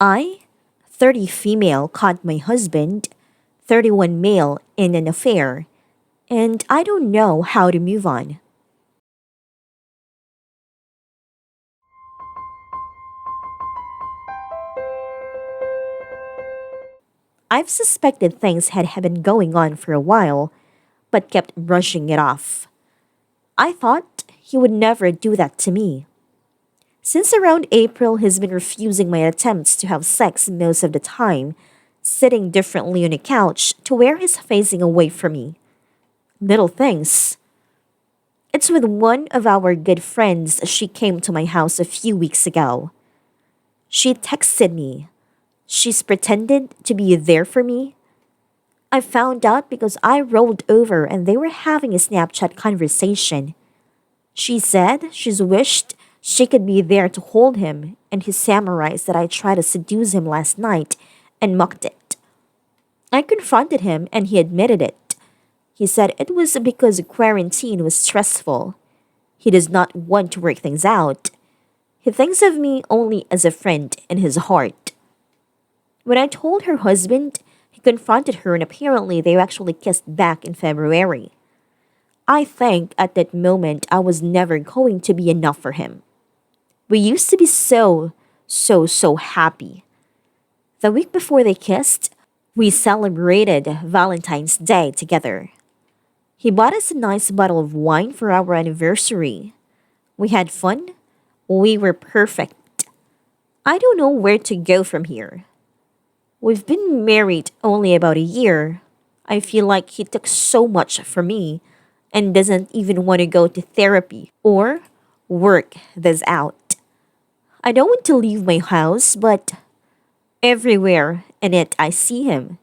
I, 30 female, caught my husband, 31 male, in an affair, and I don't know how to move on. I've suspected things had been going on for a while, but kept brushing it off. I thought he would never do that to me. Since around April, he's been refusing my attempts to have sex most of the time, sitting differently on a couch to where he's facing away from me. Little things. It's with one of our good friends she came to my house a few weeks ago. She texted me. She's pretended to be there for me. I found out because I rolled over and they were having a Snapchat conversation. She said she's wished she could be there to hold him, and he summarized that I tried to seduce him last night and mocked it. I confronted him and he admitted it. He said it was because quarantine was stressful. He does not want to work things out. He thinks of me only as a friend in his heart. When I told her husband, he confronted her and apparently they actually kissed back in February. I think at that moment I was never going to be enough for him. We used to be so happy. The week before they kissed, we celebrated Valentine's Day together. He bought us a nice bottle of wine for our anniversary. We had fun. We were perfect. I don't know where to go from here. We've been married only about a year. I feel like he took so much from me and doesn't even want to go to therapy or work this out. I don't want to leave my house, but everywhere in it I see him.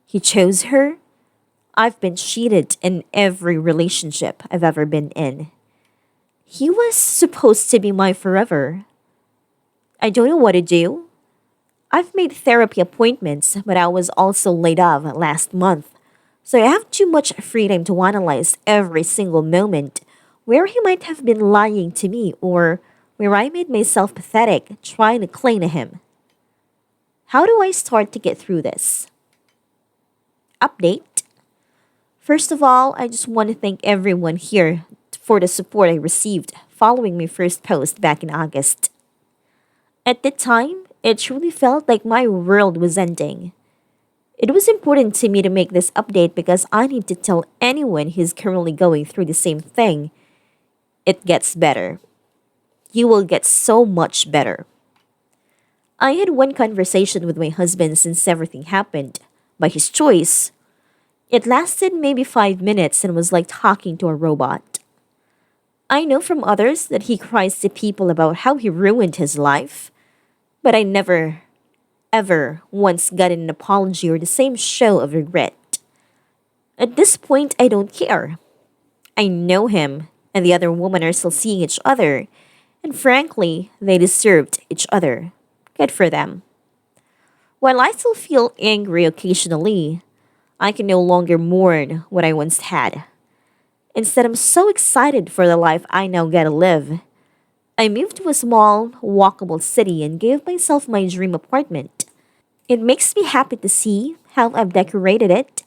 He chose her. I've been cheated in every relationship I've ever been in. He was supposed to be my forever. I don't know what to do. I've made therapy appointments, but I was also laid off last month. So I have too much freedom to analyze every single moment where he might have been lying to me or where I made myself pathetic trying to cling to him. How do I start to get through this? Update. First of all, I just want to thank everyone here for the support I received following my first post back in August. At the time, it truly felt like my world was ending. It was important to me to make this update because I need to tell anyone who's currently going through the same thing. It gets better. You will get so much better. I had one conversation with my husband since everything happened, by his choice. It lasted maybe 5 minutes and was like talking to a robot. I know from others that he cries to people about how he ruined his life, but I never, ever once got an apology or the same show of regret. At this point, I don't care. I know him and the other woman are still seeing each other, and frankly, they deserved each other. Good for them. While I still feel angry occasionally, I can no longer mourn what I once had. Instead, I'm so excited for the life I now get to live. I moved to a small, walkable city and gave myself my dream apartment. It makes me happy to see how I've decorated it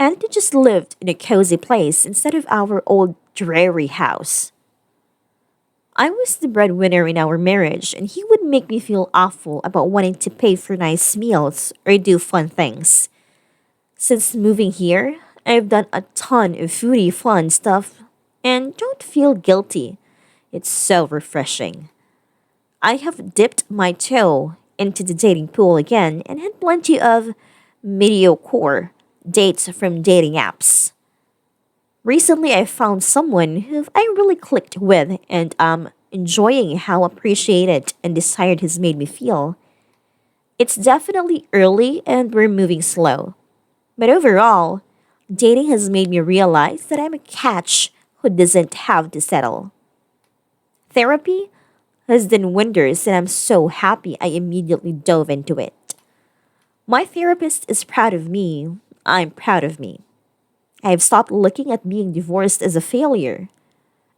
and to just live in a cozy place instead of our old dreary house. I was the breadwinner in our marriage, and he would make me feel awful about wanting to pay for nice meals or do fun things. Since moving here, I've done a ton of foodie fun stuff and don't feel guilty. It's so refreshing. I have dipped my toe into the dating pool again and had plenty of mediocre dates from dating apps. Recently, I found someone who I really clicked with and I'm enjoying how appreciated and desired he's made me feel. It's definitely early and we're moving slow. But overall, dating has made me realize that I'm a catch who doesn't have to settle. Therapy has done wonders and I'm so happy I immediately dove into it. My therapist is proud of me. I'm proud of me. I have stopped looking at being divorced as a failure.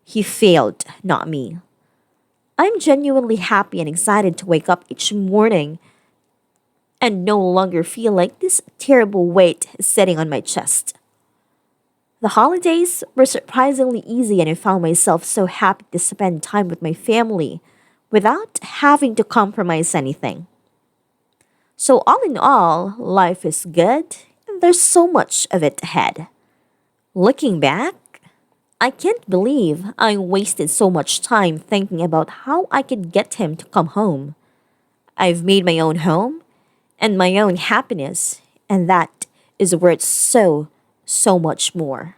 He failed, not me. I'm genuinely happy and excited to wake up each morning and no longer feel like this terrible weight is sitting on my chest. The holidays were surprisingly easy, and I found myself so happy to spend time with my family without having to compromise anything. So, all in all, life is good, and there's so much of it ahead. Looking back, I can't believe I wasted so much time thinking about how I could get him to come home. I've made my own home and my own happiness, and that is worth so, so much more.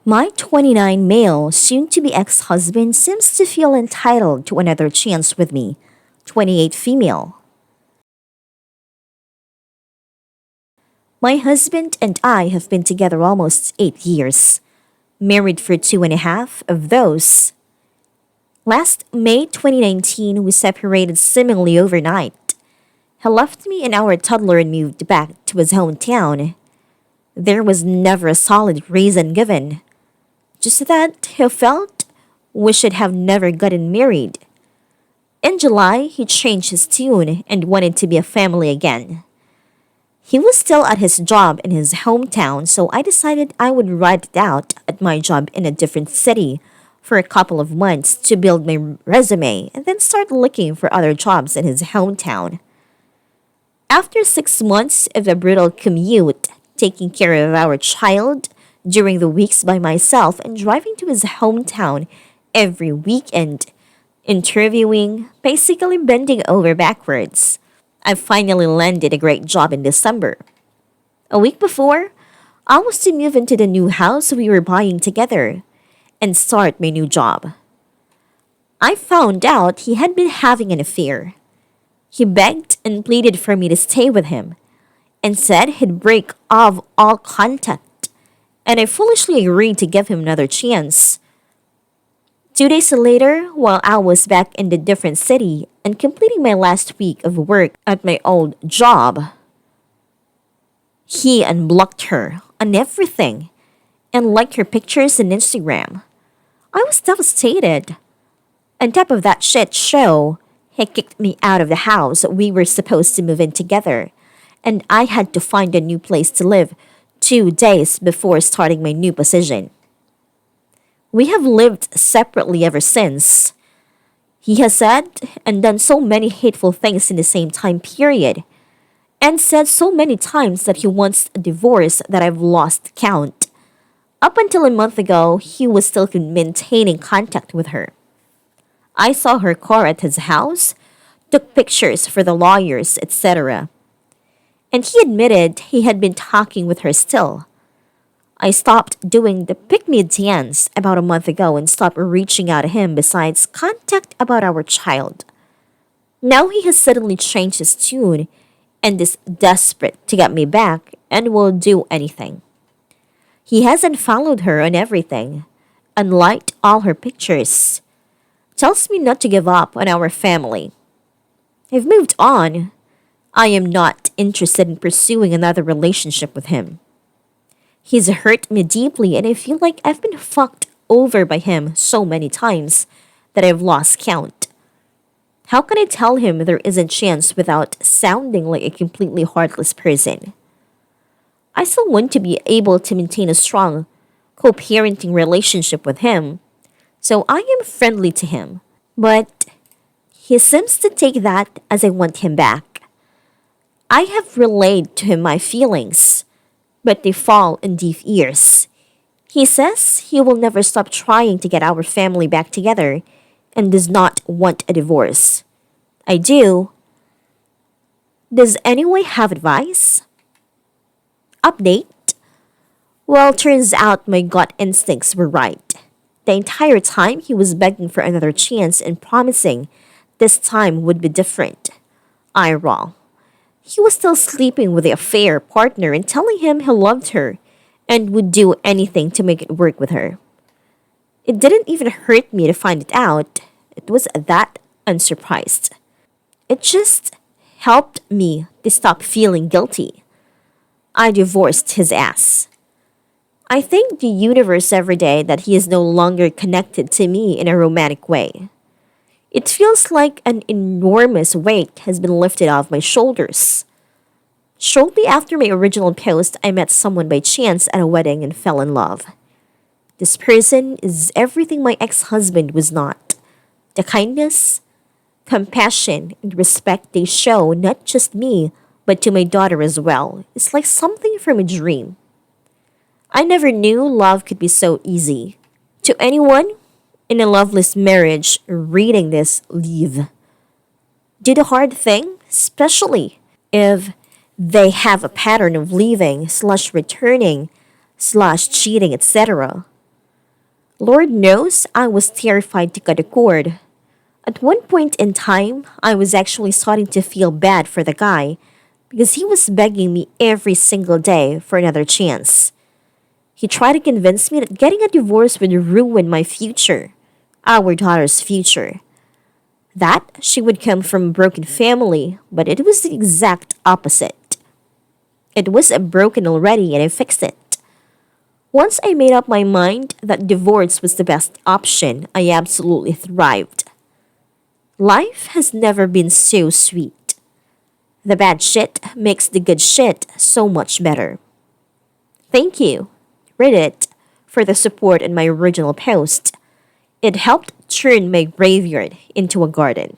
My 29 male, soon to be ex husband seems to feel entitled to another chance with me, 28 female. My husband and I have been together almost 8 years, married for two and a half of those. Last May 2019, we separated seemingly overnight. He left me and our toddler and moved back to his hometown. There was never a solid reason given, just that he felt we should have never gotten married. In July, he changed his tune and wanted to be a family again. He was still at his job in his hometown, so I decided I would ride it out at my job in a different city for a couple of months to build my resume and then start looking for other jobs in his hometown. After 6 months of a brutal commute, taking care of our child during the weeks by myself and driving to his hometown every weekend, interviewing, basically bending over backwards, I finally landed a great job in December. A week before, I was to move into the new house we were buying together and start my new job. I found out he had been having an affair. He begged and pleaded for me to stay with him and said he'd break off all contact, and I foolishly agreed to give him another chance. 2 days later, while I was back in the different city and completing my last week of work at my old job, he unblocked her on everything and liked her pictures on Instagram. I was devastated. On top of that shit show, he kicked me out of the house we were supposed to move in together, and I had to find a new place to live 2 days before starting my new position. We have lived separately ever since. He has said and done so many hateful things in the same time period, and said so many times that he wants a divorce that I've lost count. Up until a month ago, he was still maintaining contact with her. I saw her car at his house, took pictures for the lawyers, etc. And he admitted he had been talking with her still. I stopped doing the pick me dance about a month ago and stopped reaching out to him besides contact about our child. Now he has suddenly changed his tune and is desperate to get me back and will do anything. He has unfollowed her on everything, unliked all her pictures, tells me not to give up on our family. I've moved on. I am not interested in pursuing another relationship with him. He's hurt me deeply, and I feel like I've been fucked over by him so many times that I've lost count. How can I tell him there isn't chance without sounding like a completely heartless person? I still want to be able to maintain a strong co-parenting relationship with him, so I am friendly to him, but he seems to take that as I want him back. I have relayed to him my feelings, but they fall on deaf ears. He says he will never stop trying to get our family back together and does not want a divorce. I do. Does anyone have advice? Update. Well, turns out my gut instincts were right. The entire time he was begging for another chance and promising this time would be different. I roll. He was still sleeping with the affair partner and telling him he loved her and would do anything to make it work with her. It didn't even hurt me to find it out. It was that unsurprised. It just helped me to stop feeling guilty. I divorced his ass. I thank the universe every day that he is no longer connected to me in a romantic way. It feels like an enormous weight has been lifted off my shoulders. Shortly after my original post, I met someone by chance at a wedding and fell in love. This person is everything my ex husband was not. The kindness, compassion, and respect they show not just me, but to my daughter as well. It's like something from a dream. I never knew love could be so easy. To anyone in a loveless marriage reading this, leave. Do the hard thing, especially if they have a pattern of leaving slash returning slash cheating, etc. Lord knows I was terrified to cut a cord. At one point in time, I was actually starting to feel bad for the guy because he was begging me every single day for another chance. He tried to convince me that getting a divorce would ruin my future, our daughter's future. That she would come from a broken family, but it was the exact opposite. It was broken already and I fixed it. Once I made up my mind that divorce was the best option, I absolutely thrived. Life has never been so sweet. The bad shit makes the good shit so much better. Thank you, Reddit, for the support in my original post. It helped turn my graveyard into a garden.